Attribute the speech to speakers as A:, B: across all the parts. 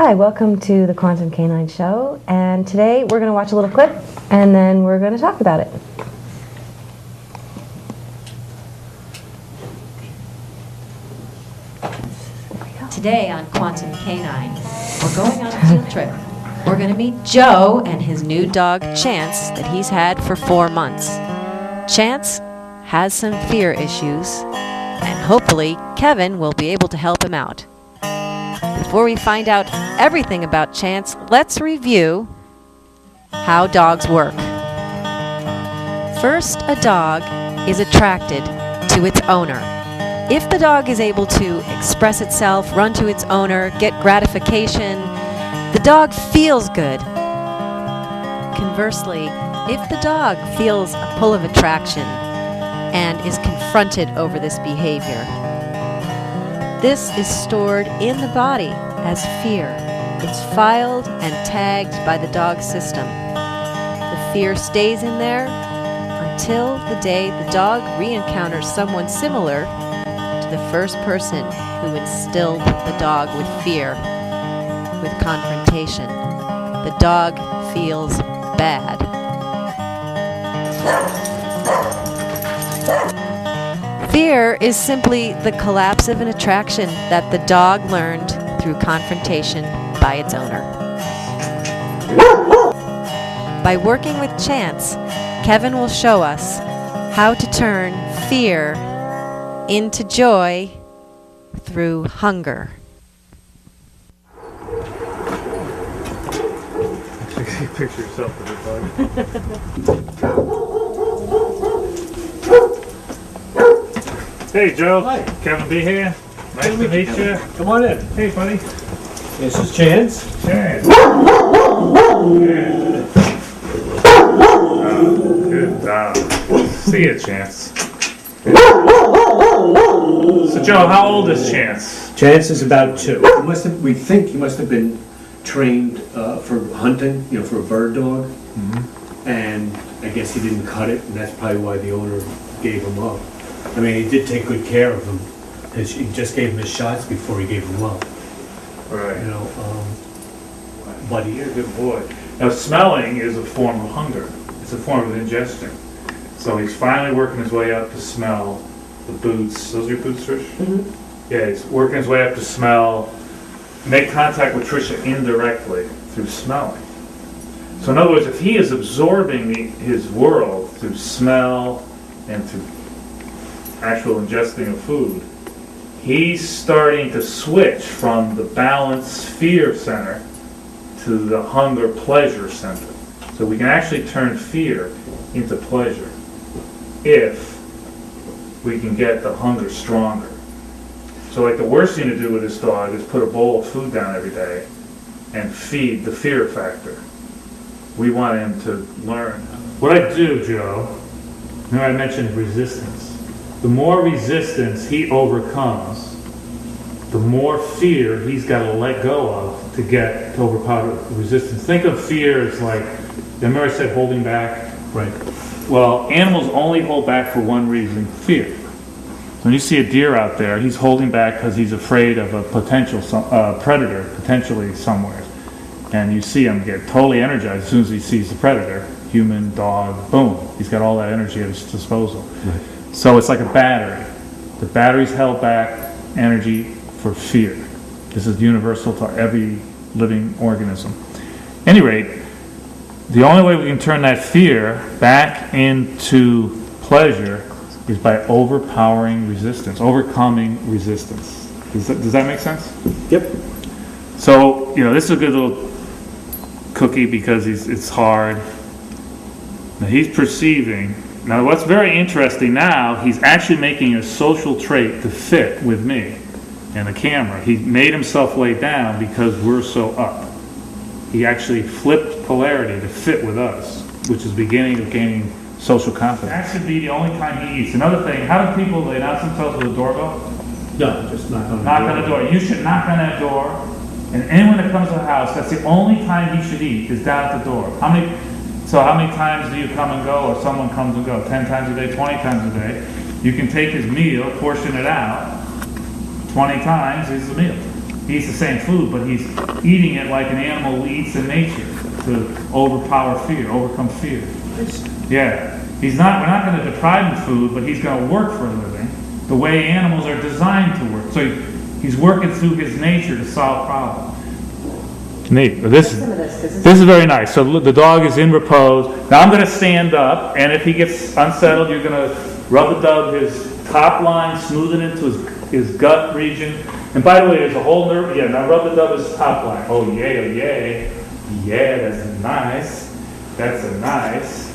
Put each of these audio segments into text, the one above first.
A: Hi, welcome to the Quantum Canine Show, and today we're going to watch a little clip and then we're going to talk about it.
B: Today on Quantum Canine, we're going on a field trip. We're going to meet Joe and his new dog, Chance, that he's had for 4 months. Chance has some fear issues, and hopefully Kevin will be able to help him out. Before we find out everything about Chance, let's review how dogs work. First, a dog is attracted to its owner. If the dog is able to express itself, run to its owner, get gratification, the dog feels good. Conversely, if the dog feels a pull of attraction and is confronted over this behavior, this is stored in the body as fear. It's filed and tagged by the dog system. The fear stays in there until the day the dog re-encounters someone similar to the first person who instilled the dog with fear, with confrontation. The dog feels bad. Fear is simply the collapse of an attraction that the dog learned through confrontation by its owner. By working with Chance, Kevin will show us how to turn fear into joy through hunger.
C: Picture yourself with a dog. Hey, Joe.
D: Hi.
C: Kevin B here. Nice to meet you.
D: Come on in.
C: Hey, buddy.
D: This is Chance.
C: Chance. Oh, good dog. See you, Chance. So, Joe, how old is Chance?
D: Chance is about 2. We think he must have been trained for hunting, for a bird dog. Mm-hmm. And I guess he didn't cut it, and that's probably why the owner gave him up. I mean, he did take good care of him. He just gave him his shots before he gave him up.
C: Right.
D: But
C: You're a good boy. Now, smelling is a form of hunger. It's a form of ingestion. So he's finally working his way up to smell the boots. Those are your boots, Trish? Mm-hmm. Yeah, he's working his way up to smell, make contact with Trisha indirectly through smelling. So in other words, if he is absorbing his world through smell and through actual ingesting of food, he's starting to switch from the balance fear center to the hunger pleasure center. So we can actually turn fear into pleasure if we can get the hunger stronger. So like the worst thing to do with this dog is put a bowl of food down every day and feed the fear factor. We want him to learn. What I do, Joe, I mentioned resistance. The more resistance he overcomes, the more fear he's got to let go of to overpower resistance. Think of fear as like, remember I said holding back?
D: right.
C: Well, animals only hold back for one reason, fear. So when you see a deer out there, he's holding back because he's afraid of a potential predator, potentially somewhere. And you see him get totally energized as soon as he sees the predator, human, dog, boom. He's got all that energy at his disposal.
D: Right.
C: So it's like a battery. The battery's held back energy for fear. This is universal to every living organism. At any rate, the only way we can turn that fear back into pleasure is by overpowering resistance, overcoming resistance. Does that make sense?
D: Yep.
C: So, this is a good little cookie because it's hard. Now he's perceiving. Now what's very interesting now, he's actually making a social trait to fit with me and the camera. He made himself lay down because we're so up. He actually flipped polarity to fit with us, which is beginning of gaining social confidence. That should be the only time he eats. Another thing, how do people announce themselves with a doorbell?
D: No, just knock on the door.
C: Knock on the door. You should knock on that door, and anyone that comes to the house, that's the only time he should eat, is down at the door. How many times do you come and go, or someone comes and goes? 10 times a day, 20 times a day. You can take his meal, portion it out. 20 times is the meal. He eats the same food, but he's eating it like an animal eats in nature to overpower fear, overcome fear. Yeah. We're not going to deprive him food, but he's going to work for a living the way animals are designed to work. So he's working through his nature to solve problems. Neat. This is very nice. So the dog is in repose. Now I'm going to stand up, and if he gets unsettled, you're going to rub the dog, his top line, smooth it into his gut region. And by the way, there's a whole nerve. Yeah, now rub the dog his top line. Oh, yay, oh, yay. Yeah, that's nice. That's a nice.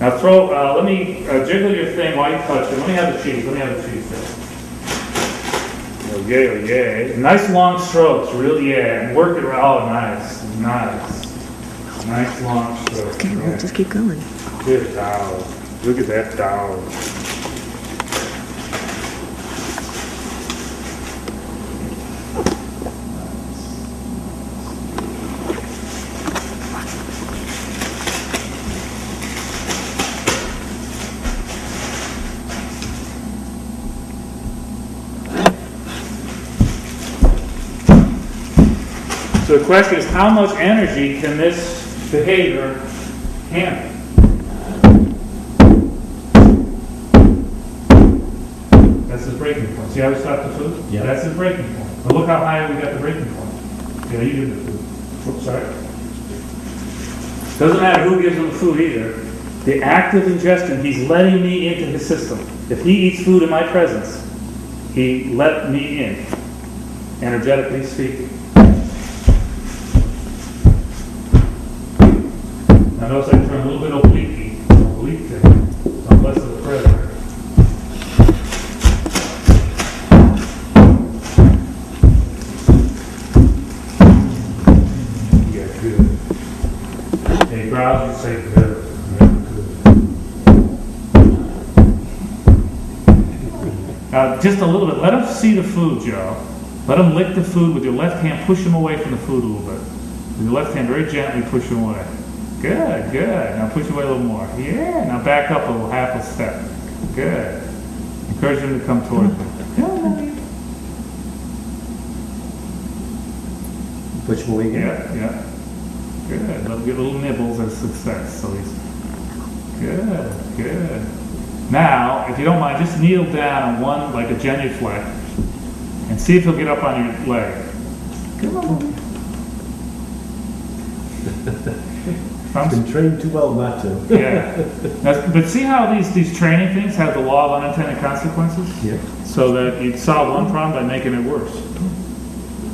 C: Now let me jiggle your thing while you touch it. Let me have the cheese. Oh, yay, oh, yay. Nice long strokes, really, yeah. And work it around. Oh, nice. Nice long strokes.
B: Just keep going.
C: Good dog. Look at that dog. So the question is, how much energy can this behavior handle? That's his breaking point. See how we stopped the food?
D: Yeah.
C: That's his breaking point. But look how high we got the breaking point. Yeah, you did the food. Oops, sorry. Doesn't matter who gives him the food either. The act of ingestion, he's letting me into his system. If he eats food in my presence, he let me in, energetically speaking. Now notice I turn a little bit oblique there. I'm less of a predator. Yeah, good. And he growls, you say good. Yeah, good. Now just a little bit. Let him see the food, Joe. Let him lick the food with your left hand. Push him away from the food a little bit. With your left hand, very gently push him away. Good. Now push away a little more. Yeah. Now back up a little, half a step. Good. Encourage him to come toward you. Good.
D: Push him away again.
C: Yeah. Good. Let him get little nibbles as success. So he's good. Now, if you don't mind, just kneel down on one, like a genuflect, and see if he'll get up on your leg. Come on.
D: I've been trained too well not to.
C: Yeah. Now, but see how these training things have the law of unintended consequences?
D: Yeah.
C: So that you solve one problem by making it worse.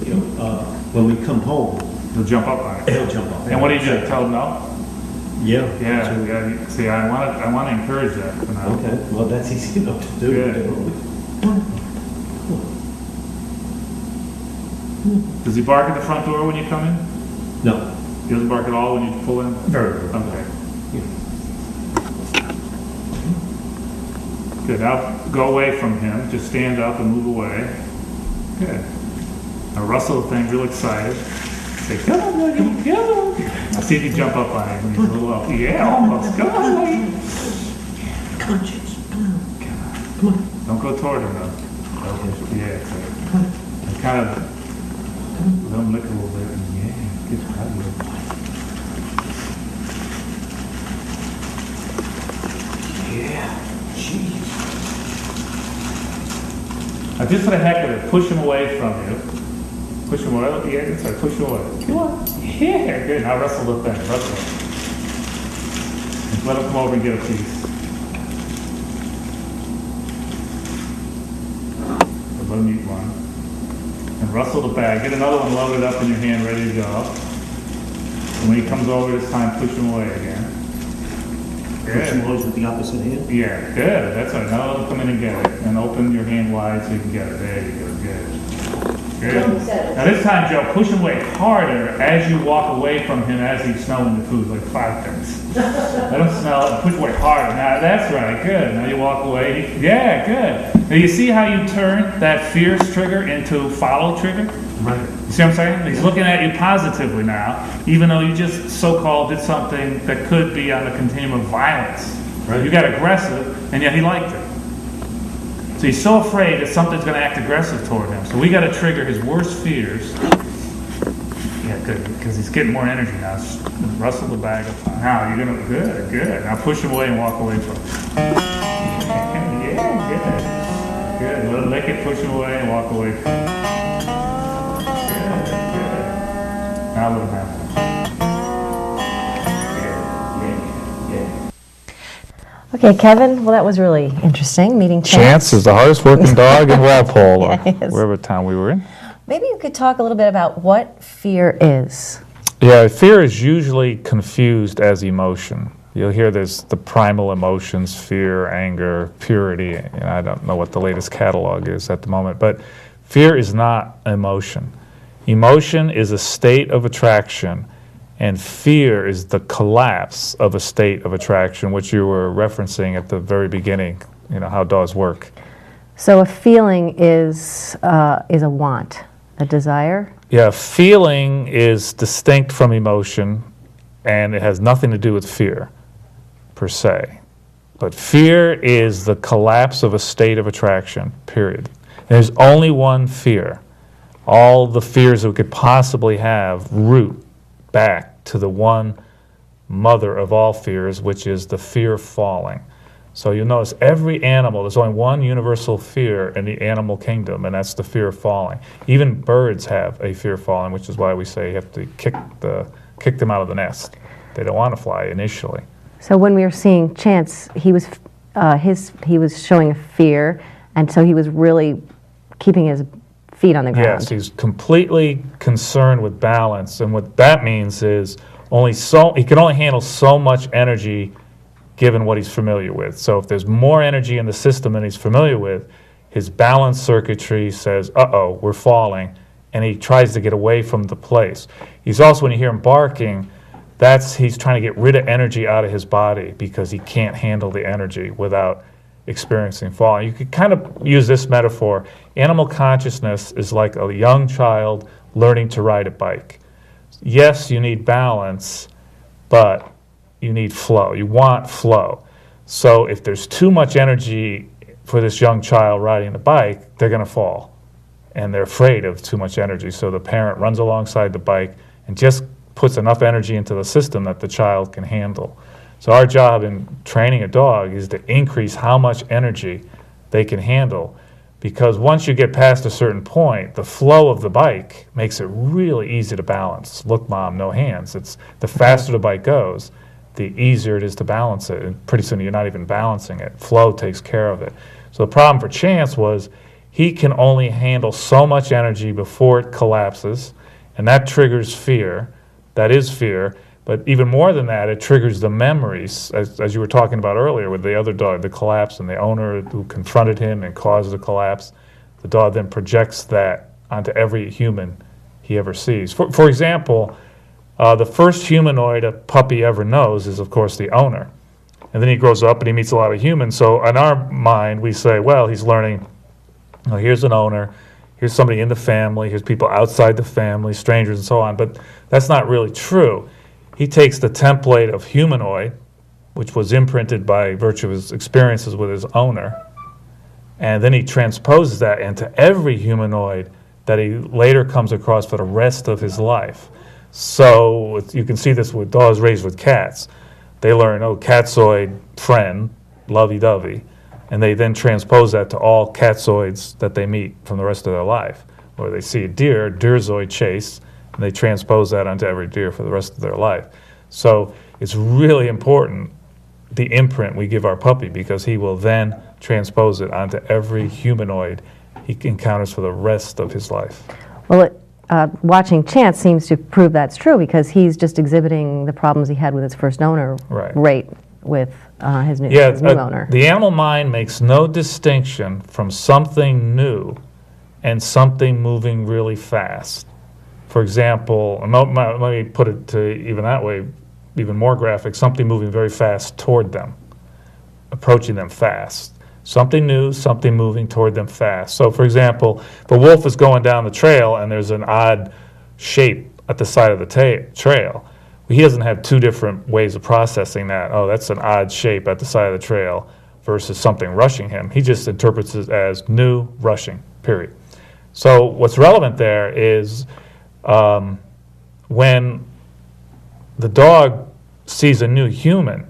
D: You know, when we come home,
C: He'll jump up on it.
D: he'll jump up.
C: And what do you do? Tell him no?
D: Yeah.
C: Yeah. See, I want to encourage that for now.
D: Okay. Well, that's easy enough to do.
C: Good. Does he bark at the front door when you come in?
D: No.
C: He doesn't bark at all when you pull in?
D: Very good.
C: Okay. Good. Now go away from him. Just stand up and move away. Good. Now rustle the thing real excited. Say, come on, buddy, come on. Now see if you jump up on him when he's a little up. Yeah, almost. Come on, buddy.
D: Come on, James. Come on.
C: Don't go toward him, though. Okay. Yeah, exactly. And kind of let him lick a little bit. And yeah, get out of here.
D: Yeah. Jeez.
C: Now just for the heck of it, push him away from you. Push him away. Yeah, that's right. Push him away. Come on. Yeah, good. Now wrestle the thing. Wrestle. Let him come over and get a piece. Let him eat one. And rustle the bag. Get another one loaded up in your hand, ready to go. And when he comes over this time, push him away again.
D: Push him always with the opposite hand?
C: Yeah, good. That's right. Now let him come in and get it. And open your hand wide so you can get it. There you go. Good. Good. Now this time, Joe, push him away harder as you walk away from him as he's smelling the food, like 5 things. Let him smell it and push away harder. Now that's right. Good. Now you walk away. Yeah, good. Now you see how you turn that fierce trigger into follow trigger?
D: Right.
C: You see what I'm saying? He's looking at you positively now, even though you just so-called did something that could be on the continuum of violence.
D: Right.
C: You got aggressive, and yet he liked it. So he's so afraid that something's going to act aggressive toward him. So we got to trigger his worst fears. Yeah, good, because he's getting more energy now. Just rustle the bag up. Now you're going to, good. Now push him away and walk away from him. Yeah, good. Let him lick it, push him away and walk away from him. Good. Now let him have it.
A: Okay, Kevin, well, that was really interesting, meeting Chance.
E: Chance is the hardest working dog in Walpole, or
A: Yeah, he is.
E: wherever town we were in.
A: Maybe you could talk a little bit about what fear is.
E: Yeah, fear is usually confused as emotion. You'll hear there's the primal emotions, fear, anger, purity. And I don't know what the latest catalog is at the moment, but fear is not emotion. Emotion is a state of attraction, and fear is the collapse of a state of attraction, which you were referencing at the very beginning, how dogs work.
A: So a feeling is a want, a desire?
E: Yeah, feeling is distinct from emotion, and it has nothing to do with fear, per se. But fear is the collapse of a state of attraction, period. There's only one fear. All the fears that we could possibly have root back to the one mother of all fears, which is the fear of falling. So you'll notice every animal, there's only one universal fear in the animal kingdom, and that's the fear of falling. Even birds have a fear of falling, which is why we say you have to kick them out of the nest. They don't want to fly initially.
A: So when we were seeing Chance, he was showing a fear, and so he was really keeping his feet on the ground.
E: Yes, he's completely concerned with balance, and what that means is he can only handle so much energy given what he's familiar with. So if there's more energy in the system than he's familiar with, his balance circuitry says, uh-oh, we're falling, and he tries to get away from the place. He's also, when you hear him barking, he's trying to get rid of energy out of his body because he can't handle the energy without experiencing falling. You could kind of use this metaphor. Animal consciousness is like a young child learning to ride a bike. Yes, you need balance, but you need flow. You want flow. So if there's too much energy for this young child riding the bike, they're going to fall. And they're afraid of too much energy. So the parent runs alongside the bike and just puts enough energy into the system that the child can handle. So our job in training a dog is to increase how much energy they can handle, because once you get past a certain point, the flow of the bike makes it really easy to balance. Look, Mom, no hands. It's the faster the bike goes, the easier it is to balance it. And pretty soon you're not even balancing it. Flow takes care of it. So the problem for Chance was he can only handle so much energy before it collapses, and that triggers fear. That is fear. But even more than that, it triggers the memories, as you were talking about earlier with the other dog, the collapse, and the owner who confronted him and caused the collapse. The dog then projects that onto every human he ever sees. For example, the first humanoid a puppy ever knows is, of course, the owner. And then he grows up and he meets a lot of humans. So in our mind, we say, well, he's learning, here's an owner, here's somebody in the family, here's people outside the family, strangers and so on. But that's not really true. He takes the template of humanoid, which was imprinted by virtue of his experiences with his owner, and then he transposes that into every humanoid that he later comes across for the rest of his life. So you can see this with dogs raised with cats. They learn, catsoid, friend, lovey-dovey, and they then transpose that to all catsoids that they meet from the rest of their life. Or they see a deer, deerzoid chase, and they transpose that onto every deer for the rest of their life. So it's really important, the imprint we give our puppy, because he will then transpose it onto every humanoid he encounters for the rest of his life.
A: Well, watching Chance seems to prove that's true, because he's just exhibiting the problems he had with his first owner right with his new owner.
E: The animal mind makes no distinction from something new and something moving really fast. For example, let me put it to even that way, even more graphic, something moving very fast toward them, approaching them fast. Something new, something moving toward them fast. So for example, if a wolf is going down the trail and there's an odd shape at the side of the trail, he doesn't have two different ways of processing that. Oh, that's an odd shape at the side of the trail. versus something rushing him. He just interprets it as new rushing, period. So what's relevant there is when the dog sees a new human,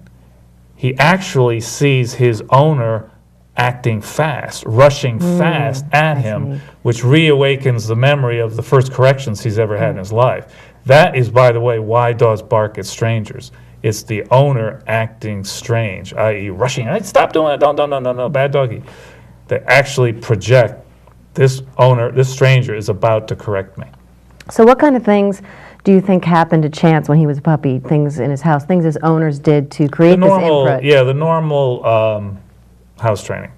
E: he actually sees his owner acting fast, rushing fast at him, which reawakens the memory of the first corrections he's ever had in his life. That is, by the way, why dogs bark at strangers. It's the owner acting strange, i.e. rushing. Hey, stop doing it, no, bad doggy. They actually project, this owner, this stranger is about to correct me.
A: So what kind of things do you think happened to Chance when he was a puppy, things in his house, things his owners did to create this input?
E: Yeah, the normal house training.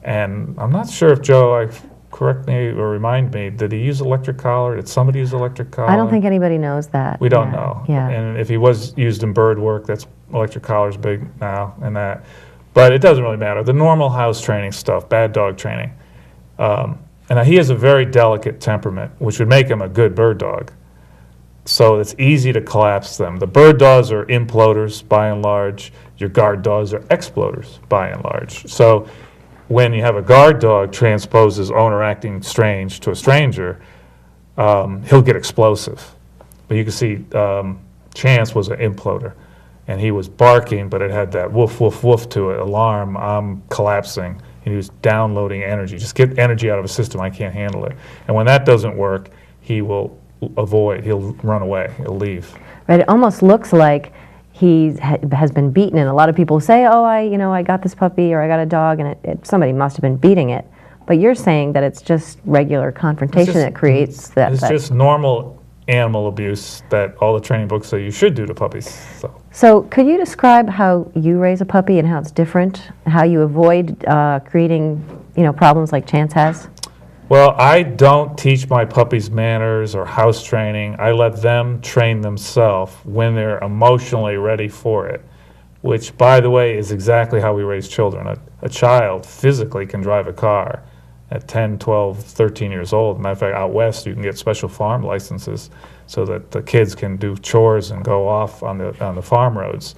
E: And I'm not sure if Joe, correct me or remind me, did he use electric collar? Did somebody use electric collar?
A: I don't think anybody knows that.
E: We don't know.
A: Yeah.
E: And if he was used in bird work, that's electric collar's big now and that. But it doesn't really matter. The normal house training stuff, bad dog training. And he has a very delicate temperament, which would make him a good bird dog. So it's easy to collapse them. The bird dogs are imploders, by and large. Your guard dogs are exploders, by and large. So when you have a guard dog transposes owner acting strange to a stranger, he'll get explosive. But you can see Chance was an imploder, and he was barking, but it had that woof, woof, woof to it, alarm, I'm collapsing. And he was downloading energy. Just get energy out of a system, I can't handle it. And when that doesn't work, he will avoid, he'll run away, he'll leave.
A: Right, it almost looks like he has been beaten, and a lot of people say, oh, I got this puppy or I got a dog, and somebody must have been beating it. But you're saying that it's just regular confrontation that creates that.
E: It's just normal animal abuse that all the training books say you should do to puppies.
A: So could you describe how you raise a puppy and how it's different, how you avoid creating problems like Chance has?
E: Well, I don't teach my puppies manners or house training. I let them train themselves when they're emotionally ready for it, which, by the way, is exactly how we raise children. A child physically can drive a car at 10, 12, 13 years old. Matter of fact, out west, you can get special farm licenses so that the kids can do chores and go off on the farm roads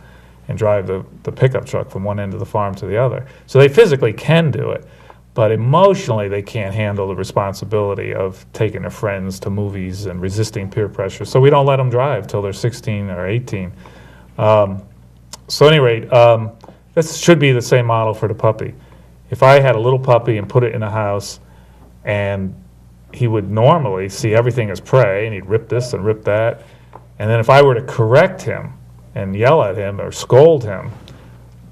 E: and drive the pickup truck from one end of the farm to the other. So they physically can do it. But emotionally, they can't handle the responsibility of taking their friends to movies and resisting peer pressure. So we don't let them drive till they're 16 or 18. So at any rate, this should be the same model for the puppy. If I had a little puppy and put it in a house, and he would normally see everything as prey, and he'd rip this and rip that, and then if I were to correct him and yell at him or scold him,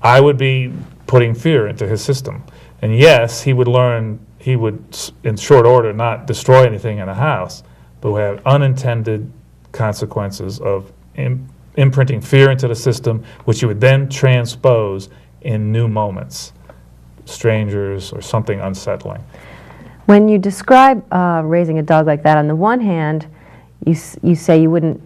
E: I would be putting fear into his system. And yes, he would learn, he would, in short order, not destroy anything in a house, but would have unintended consequences of imprinting fear into the system, which he would then transpose in new moments, strangers or something unsettling.
A: When you describe raising a dog like that, on the one hand, you say you wouldn't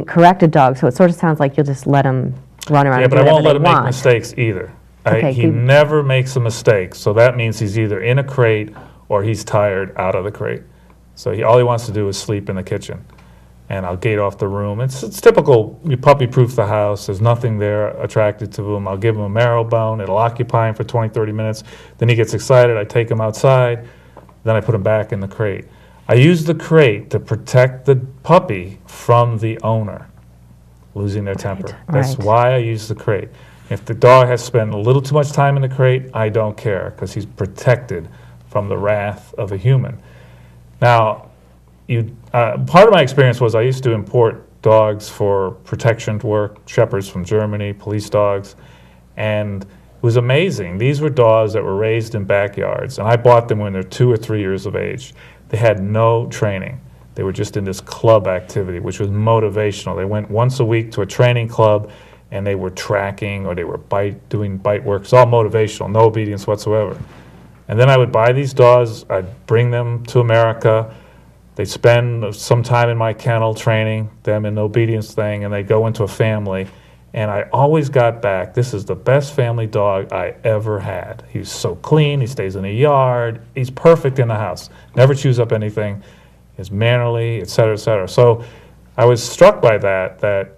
A: correct a dog, so it sort of sounds like you'll just let him run around and do whatever they want. Yeah, but I won't let him make
E: mistakes either.
A: Okay,
E: he never makes a mistake, so that means he's either in a crate or he's tired out of the crate. So all he wants to do is sleep in the kitchen, and I'll gate off the room. It's typical. You puppy-proof the house. There's nothing there attracted to him. I'll give him a marrow bone. It'll occupy him for 20, 30 minutes. Then he gets excited. I take him outside. Then I put him back in the crate. I use the crate to protect the puppy from the owner losing their temper. That's why I use the crate. If the dog has spent a little too much time in the crate, I don't care, because he's protected from the wrath of a human. Now, part of my experience was I used to import dogs for protection work, shepherds from Germany, police dogs, and it was amazing. These were dogs that were raised in backyards, and I bought them when they're 2 or 3 years of age. They had no training. They were just in this club activity, which was motivational. They went once a week to a training club, and they were tracking or they were doing bite work. It's all motivational, no obedience whatsoever. And then I would buy these dogs, I'd bring them to America, they'd spend some time in my kennel training them in the obedience thing, and they'd go into a family. And I always got back, this is the best family dog I ever had. He's so clean, he stays in the yard, he's perfect in the house, never chews up anything, is mannerly, et cetera, et cetera. So I was struck by that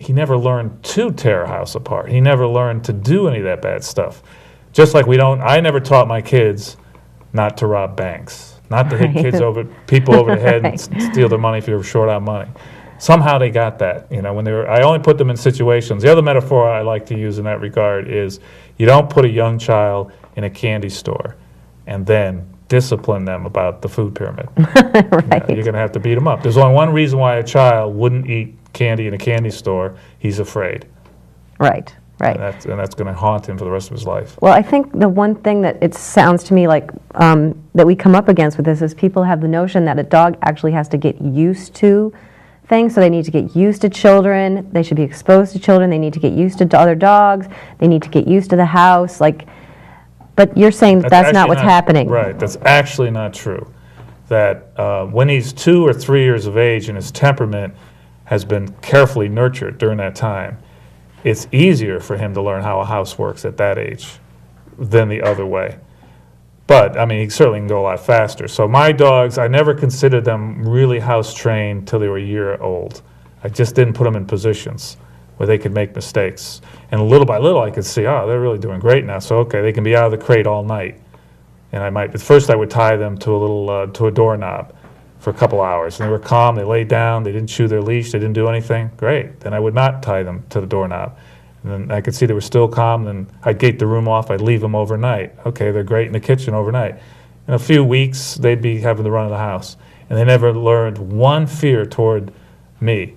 E: he never learned to tear a house apart. He never learned to do any of that bad stuff. Just like I never taught my kids not to rob banks, not to hit people over the head and steal their money if you were short on money. Somehow they got that, when I only put them in situations. The other metaphor I like to use in that regard is you don't put a young child in a candy store and then discipline them about the food pyramid.
A: Right.
E: You're going to have to beat them up. There's only one reason why a child wouldn't eat candy in a candy store. He's afraid.
A: Right. Right.
E: And that's going to haunt him for the rest of his life.
A: Well, I think the one thing that it sounds to me like that we come up against with this is people have the notion that a dog actually has to get used to things. So they need to get used to children. They should be exposed to children. They need to get used to other dogs. They need to get used to the house. But you're saying that's not what's happening.
E: Right. That's actually not true. That when he's 2 or 3 years of age and his temperament has been carefully nurtured during that time, it's easier for him to learn how a house works at that age than the other way. But, he certainly can go a lot faster. So my dogs, I never considered them really house trained till they were a year old. I just didn't put them in positions where they could make mistakes. And little by little I could see, they're really doing great now. So, okay, they can be out of the crate all night. And at first I would tie them to to a doorknob for a couple hours. And they were calm, they laid down, they didn't chew their leash, they didn't do anything. Great. Then I would not tie them to the doorknob. And then I could see they were still calm, then I'd gate the room off, I'd leave them overnight. Okay, they're great in the kitchen overnight. In a few weeks, they'd be having the run of the house. And they never learned one fear toward me,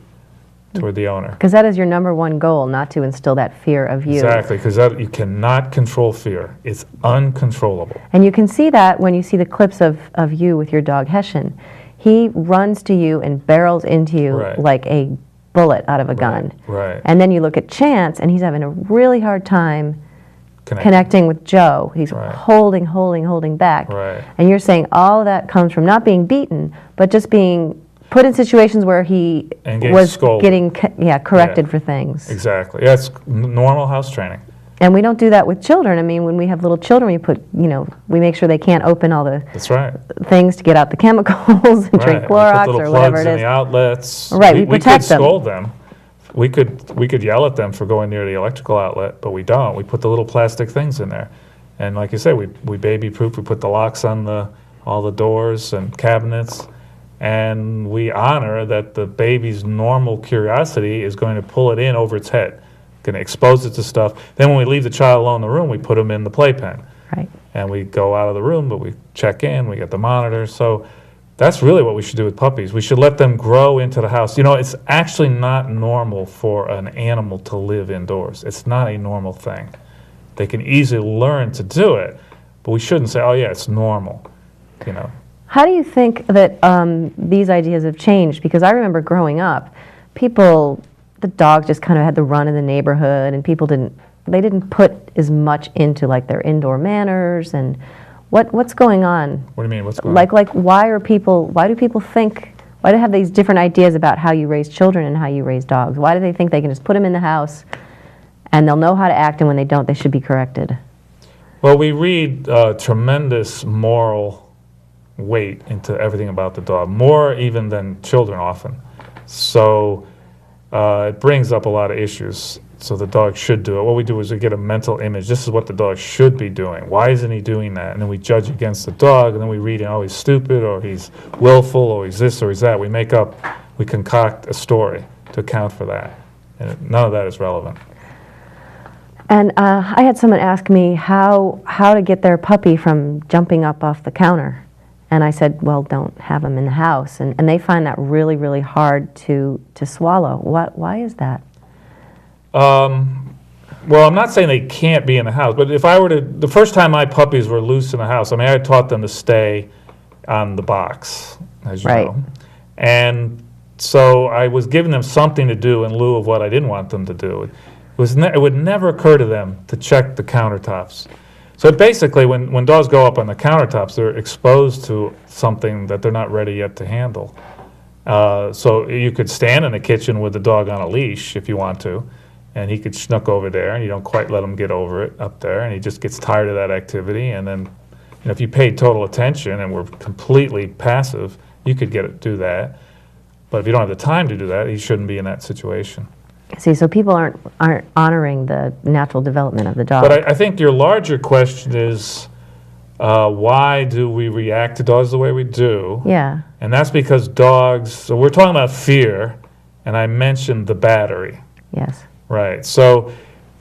E: toward the owner.
A: Because that is your number one goal, not to instill that fear of you.
E: Exactly, because you cannot control fear. It's uncontrollable.
A: And you can see that when you see the clips of you with your dog Hessian. He runs to you and barrels into you like a bullet out of a gun.
E: Right.
A: And then you look at Chance, and he's having a really hard time connecting with Joe. He's holding back.
E: Right.
A: And you're saying all of that comes from not being beaten, but just being put in situations where he was
E: scolded.
A: getting corrected for things.
E: Exactly. Yeah, it's normal house training.
A: And we don't do that with children. When we have little children, we make sure they can't open all the things to get out the chemicals and drink Clorox or whatever it is.
E: In the outlets.
A: Right, we protect them.
E: We could scold them. We could yell at them for going near the electrical outlet, but we don't. We put the little plastic things in there. And like you say, we baby-proof. We put the locks on all the doors and cabinets. And we honor that the baby's normal curiosity is going to pull it in over its head. Going to expose it to stuff. Then when we leave the child alone in the room, we put them in the playpen.
A: Right.
E: And we go out of the room, but we check in, we get the monitor. So that's really what we should do with puppies. We should let them grow into the house. It's actually not normal for an animal to live indoors. It's not a normal thing. They can easily learn to do it, but we shouldn't say, it's normal.
A: How do you think that these ideas have changed? Because I remember growing up, the dogs just kind of had the run in the neighborhood, and people didn't put as much into their indoor manners and what's going on.
E: What do you mean? What's going on?
A: Why do people have these different ideas about how you raise children and how you raise dogs? Why do they think they can just put them in the house and they'll know how to act, and when they don't, they should be corrected?
E: Well, we read tremendous moral weight into everything about the dog, more even than children often. So it brings up a lot of issues. So the dog should do it. What we do is we get a mental image. This is what the dog should be doing. Why isn't he doing that? And then we judge against the dog, and then we read, he's stupid, or he's willful, or he's this, or he's that. We concoct a story to account for that. And none of that is relevant.
A: And I had someone ask me how to get their puppy from jumping up off the counter. And I said, well, don't have them in the house. And they find that really, really hard to swallow. Why is that?
E: Well, I'm not saying they can't be in the house, but if I were the first time my puppies were loose in the house, I taught them to stay on the box, as you know. And so I was giving them something to do in lieu of what I didn't want them to do. It would never occur to them to check the countertops. So basically, when dogs go up on the countertops, they're exposed to something that they're not ready yet to handle. So you could stand in the kitchen with the dog on a leash if you want to, and he could snook over there, and you don't quite let him get over it up there, and he just gets tired of that activity. And then, if you paid total attention and were completely passive, you could do that. But if you don't have the time to do that, he shouldn't be in that situation.
A: See, so people aren't honoring the natural development of the dog.
E: But I think your larger question is, why do we react to dogs the way we do?
A: Yeah.
E: And that's because dogs, so we're talking about fear, and I mentioned the battery,
A: Yes.
E: right? So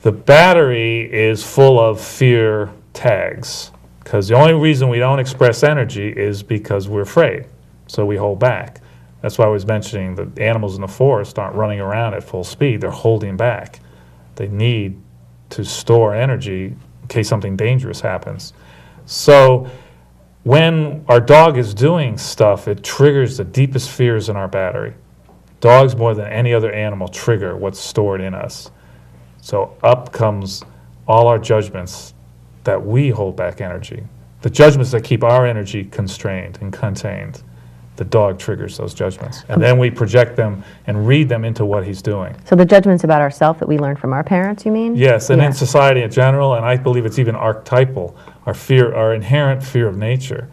E: the battery is full of fear tags, because the only reason we don't express energy is because we're afraid, so we hold back. That's why I was mentioning the animals in the forest aren't running around at full speed, they're holding back. They need to store energy in case something dangerous happens. So when our dog is doing stuff, it triggers the deepest fears in our battery. Dogs, more than any other animal, trigger what's stored in us. So up comes all our judgments that we hold back energy. The judgments that keep our energy constrained and contained. The dog triggers those judgments. And then we project them and read them into what he's doing.
A: So the judgments about ourselves that we learned from our parents, you mean?
E: Yes, and
A: Yeah.
E: in society in general, and I believe it's even archetypal, our inherent fear of nature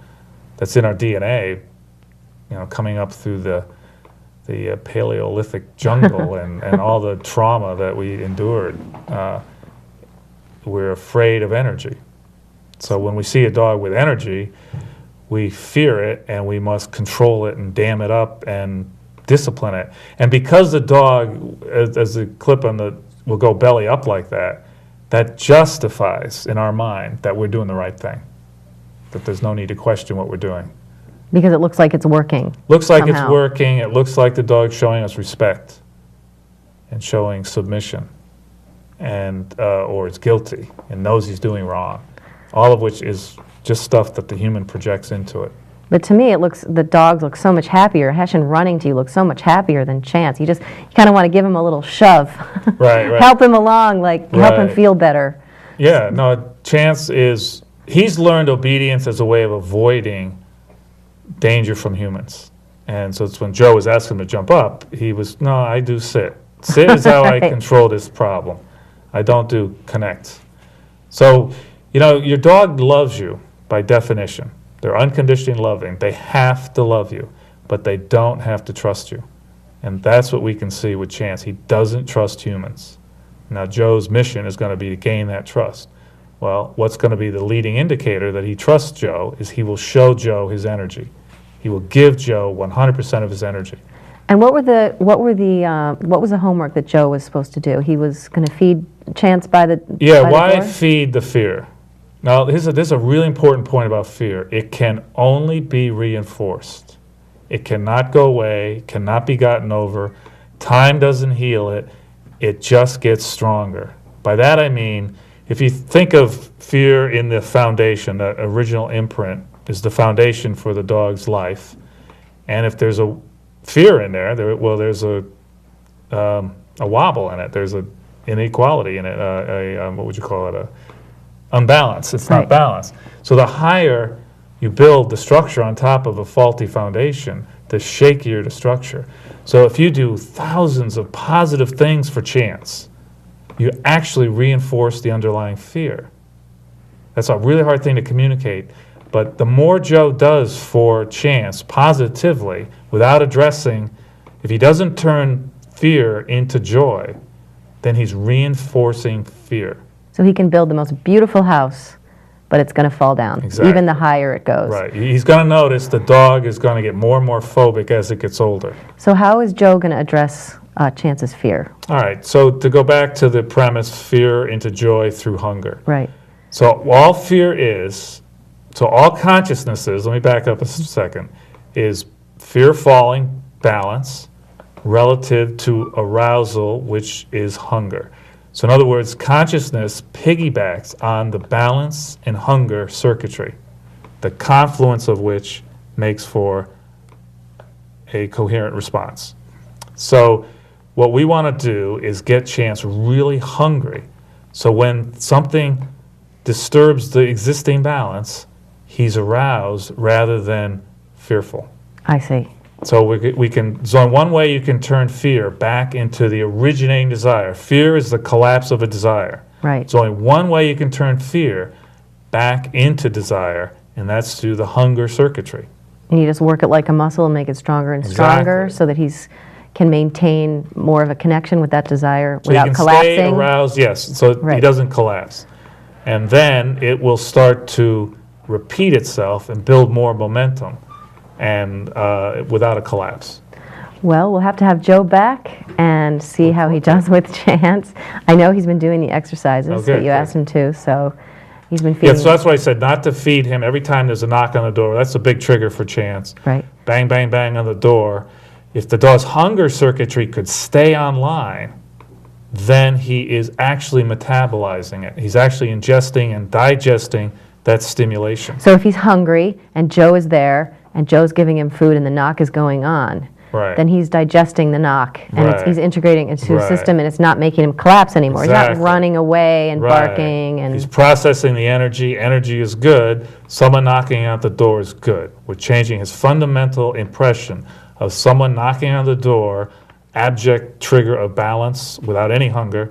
E: that's in our DNA, coming up through the Paleolithic jungle and all the trauma that we endured. We're afraid of energy. So when we see a dog with energy, we fear it and we must control it and dam it up and discipline it. And because the dog, as the clip will go belly up like that, that justifies in our mind that we're doing the right thing, that there's no need to question what we're doing.
A: Because it looks like it's working.
E: Looks like it's
A: somehow.
E: working. It looks like the dog's showing us respect and showing submission, and or is guilty and knows he's doing wrong. All of which is just stuff that the human projects into it.
A: But to me, the dogs look so much happier. Hessian running to you looks so much happier than Chance. You kind of want to give him a little shove.
E: Right.
A: Help him along, help him
E: Right.
A: feel better.
E: Yeah, no, Chance he's learned obedience as a way of avoiding danger from humans. And so it's when Joe was asking him to jump up, no, I do sit. Sit is how I
A: Right.
E: control this problem. I don't do connect. So, your dog loves you by definition. They're unconditionally loving. They have to love you, but they don't have to trust you. And that's what we can see with Chance. He doesn't trust humans. Now, Joe's mission is going to be to gain that trust. Well, what's going to be the leading indicator that he trusts Joe is he will show Joe his energy. He will give Joe 100% of his energy.
A: And what was the homework that Joe was supposed to do? He was going to feed Chance by the
E: Yeah,
A: by
E: why
A: the door?
E: feed the fear? Now, there's a really important point about fear. It can only be reinforced. It cannot go away, cannot be gotten over. Time doesn't heal it. It just gets stronger. By that I mean, if you think of fear in the foundation, the original imprint is the foundation for the dog's life. And if there's a fear in there, there's a wobble in it. There's an inequality in it. What would you call it? Unbalance. It's not
A: Right.
E: balanced. So the higher you build the structure on top of a faulty foundation, the shakier the structure. So if you do thousands of positive things for Chance, you actually reinforce the underlying fear. That's a really hard thing to communicate. But the more Joe does for Chance positively, without addressing, if he doesn't turn fear into joy, then he's reinforcing fear.
A: So he can build the most beautiful house, but it's going to fall down,
E: Exactly.
A: even the higher it goes.
E: Right. He's going to notice the dog is going to get more and more phobic as it gets older.
A: So how is Joe going to address Chance's fear?
E: All right. So to go back to the premise, fear into joy through hunger.
A: Right.
E: So all fear is, so all consciousnesses, let me back up a second, is fear falling, balance, relative to arousal, which is hunger. So in other words, consciousness piggybacks on the balance and hunger circuitry, the confluence of which makes for a coherent response. So what we want to do is get Chance really hungry. So when something disturbs the existing balance, he's aroused rather than fearful.
A: I see.
E: So we can, so in one way you can turn fear back into the originating desire. Fear is the collapse of a desire.
A: Right.
E: So only one way you can turn fear back into desire, and that's through the hunger circuitry.
A: And you just work it like a muscle and make it stronger and stronger
E: Exactly.
A: so that he's can maintain more of a connection with that desire
E: So he
A: without
E: can
A: collapsing.
E: stay aroused, yes, so he
A: Right.
E: doesn't collapse. And then it will start to repeat itself and build more momentum and without a collapse.
A: Well, we'll have to have Joe back and see how he does with Chance. I know he's been doing the exercises
E: Okay,
A: that you
E: good.
A: asked him to, so he's been
E: Yeah,
A: feeding.
E: so that's why I said not to feed him every time there's a knock on the door. That's a big trigger for Chance.
A: Right.
E: Bang, bang, bang on the door. If the dog's hunger circuitry could stay online, then he is actually metabolizing it. He's actually ingesting and digesting that stimulation.
A: So if he's hungry and Joe is there and Joe's giving him food and the knock is going on,
E: Right.
A: then he's digesting the knock and
E: Right.
A: he's integrating it into his
E: Right.
A: system and it's not making him collapse anymore. He's
E: Exactly.
A: not running away and
E: Right.
A: barking and
E: He's processing the energy. Energy is good. Someone knocking out the door is good. We're changing his fundamental impression of someone knocking on the door, abject trigger of balance without any hunger,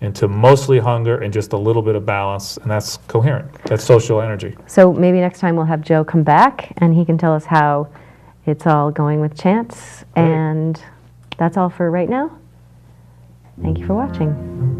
E: into mostly hunger and just a little bit of balance, and that's coherent. That's social energy.
A: So maybe next time we'll have Joe come back and he can tell us how it's all going with Chance.
E: Great.
A: And that's all for right now. Thank you for watching.